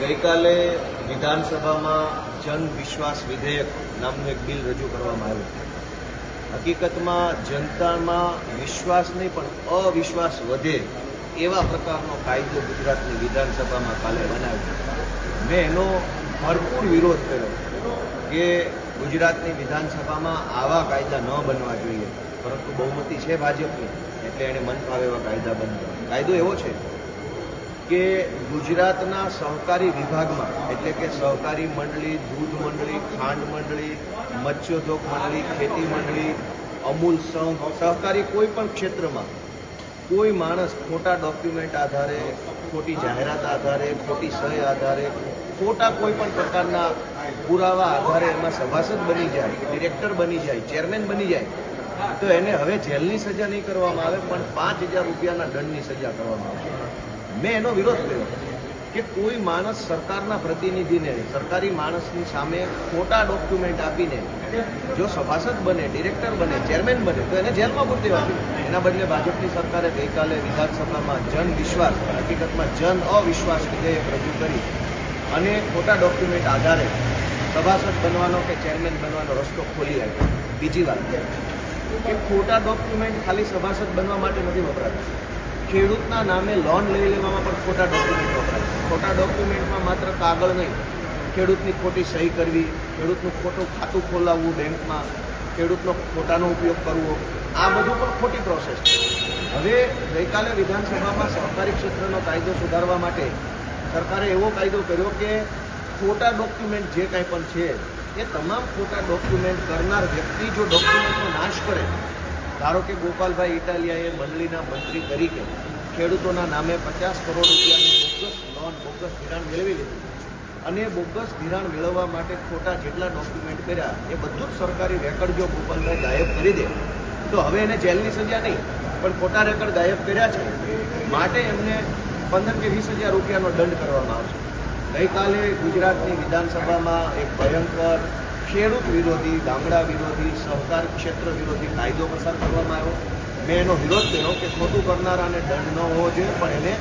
ગઈકાલે વિધાનસભામાં જન વિશ્વાસ વિધેયક નામનું એક બિલ રજૂ કરવામાં આવ્યું. હકીકતમાં જનતામાં વિશ્વાસ નહીં પણ અવિશ્વાસ વધે એવા પ્રકારનો કાયદો ગુજરાતની વિધાનસભામાં કાલે બનાવ્યો. મેં એનો ભરપૂર વિરોધ કર્યો કે ગુજરાતની વિધાનસભામાં આવા કાયદા ન બનવા જોઈએ, પરંતુ બહુમતી છે ભાજપની એટલે એણે મન ફાવે એવા કાયદા બન્યા. કાયદો એવો છે કે ગુજરાતના સહકારી વિભાગમાં એટલે કે સહકારી મંડળી, દૂધ મંડળી, ખાંડ મંડળી, મત્સ્યોદ્યોગ મંડળી, ખેતી મંડળી, અમૂલ સંઘ, સહકારી કોઈ પણ ક્ષેત્રમાં કોઈ માણસ ખોટા ડોક્યુમેન્ટ આધારે, ખોટી જાહેરાત આધારે, ખોટી સહી આધારે, ખોટા કોઈ પણ પ્રકારના પુરાવા આધારે એમાં સભાસદ બની જાય, ડિરેક્ટર બની જાય, ચેરમેન બની જાય તો એને હવે જેલની સજા નહીં કરવામાં આવે પણ 5,000 રૂપિયાના દંડની સજા કરવામાં આવશે. મેં એનો વિરોધ કર્યો કે કોઈ માણસ સરકારના પ્રતિનિધિને, સરકારી માણસની સામે ખોટા ડોક્યુમેન્ટ આપીને જો સભાસદ બને, ડિરેક્ટર બને, ચેરમેન બને તો એને જેલમાં પૂરી દેવાતી. એના બદલે ભાજપની સરકારે ગઈકાલે વિધાનસભામાં જન વિશ્વાસ, હકીકતમાં જન અવિશ્વાસ વિધેયક રજૂ કરી અને ખોટા ડોક્યુમેન્ટ આધારે સભાસદ બનવાનો કે ચેરમેન બનવાનો રસ્તો ખોલી આપ્યો. બીજી વાત કે ખોટા ડોક્યુમેન્ટ ખાલી સભાસદ બનવા માટે નથી વપરાતા. ખેડૂતના નામે લોન લઈ લેવામાં પણ ખોટા ડોક્યુમેન્ટ વપરાય. ખોટા ડોક્યુમેન્ટમાં માત્ર કાગળ નહીં, ખેડૂતની ખોટી સહી કરવી, ખેડૂતનું ખોટું ખાતું ખોલાવવું બેંકમાં, ખેડૂતનો ખોટાનો ઉપયોગ કરવો, આ બધું પણ ખોટી પ્રોસેસ છે. હવે ગઈકાલે વિધાનસભામાં સહકારી ક્ષેત્રનો કાયદો સુધારવા માટે સરકારે એવો કાયદો કર્યો કે ખોટા ડોક્યુમેન્ટ જે કાંઈ પણ છે એ તમામ ખોટા ડોક્યુમેન્ટ કરનાર વ્યક્તિ જો ડોક્યુમેન્ટનો નાશ કરે, ધારો કે ગોપાલભાઈ ઇટાલિયાએ મંડળીના મંત્રી તરીકે ખેડૂતોના નામે 50 કરોડ રૂપિયાની બોગસ લોન, બોગસ ધિરાણ મેળવી લીધું અને બોગસ ધિરાણ મેળવવા માટે ખોટા જેટલા ડોક્યુમેન્ટ કર્યા એ બધું જ સરકારી રેકર્ડ જો ગોપાલભાઈ ગાયબ કરી દે તો હવે એને જેલની સજા નહીં પણ ખોટા રેકર્ડ ગાયબ કર્યા છે માટે એમને 15 કે 20,000 રૂપિયાનો દંડ કરવામાં આવશે. ગઈકાલે ગુજરાતની વિધાનસભામાં એક ભયંકર ખેડૂત વિરોધી, ગામડા વિરોધી, સહકાર ક્ષેત્ર વિરોધી કાયદો પસાર કરવામાં આવ્યો. મેં એનો વિરોધ કર્યો કે ખોટું કરનારાને દંડ ન હોવો જોઈએ પણ એને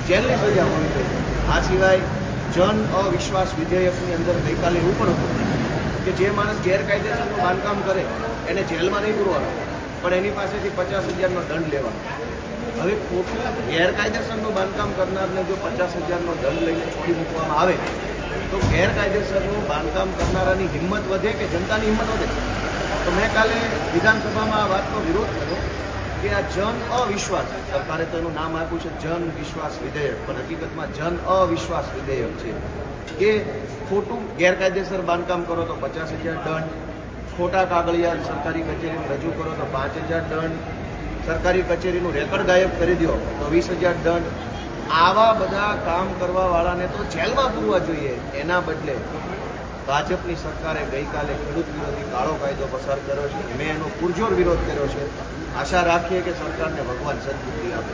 જેલની સજા હોવી જોઈએ. આ સિવાય જન અવિશ્વાસ વિધેયકની અંદર ગઈકાલે એવું પણ હતું કે જે માણસ ગેરકાયદેસરનું બાંધકામ કરે એને જેલમાં નહીં પૂરવાનો પણ એની પાસેથી 50,000નો દંડ લેવાનો. હવે ખોટું ગેરકાયદેસરનું બાંધકામ કરનારને જો 50,000નો દંડ લઈને છોડી મૂકવામાં આવે તો ગેરકાયદેસરનું બાંધકામ કરનારાની હિંમત વધે કે જનતાની હિંમત વધે? તો મેં કાલે વિધાનસભામાં આ વાતનો વિરોધ કર્યો કે આ જન અવિશ્વાસ, સરકારે તો એનું નામ આપ્યું છે જન વિશ્વાસ વિધેયક પણ હકીકતમાં જન અવિશ્વાસ વિધેયક છે કે ખોટું ગેરકાયદેસર બાંધકામ કરો તો 50,000 દંડ, ખોટા કાગળિયા સરકારી કચેરીમાં રજૂ કરો તો 5,000 દંડ, સરકારી કચેરીનું રેકર્ડ ગાયબ કરી દો તો 20,000 દંડ. આવા બધા કામ કરવાવાળાને તો જેલમાં પૂરવા જોઈએ. એના બદલે ભાજપની સરકારે ગઈકાલે ખેડૂત વિરોધી કાળો કાયદો પસાર કર્યો છે. મેં એનો પુરજોર વિરોધ કર્યો છે. આશા રાખીએ કે સરકારને ભગવાન સદબુદ્ધિ આપે.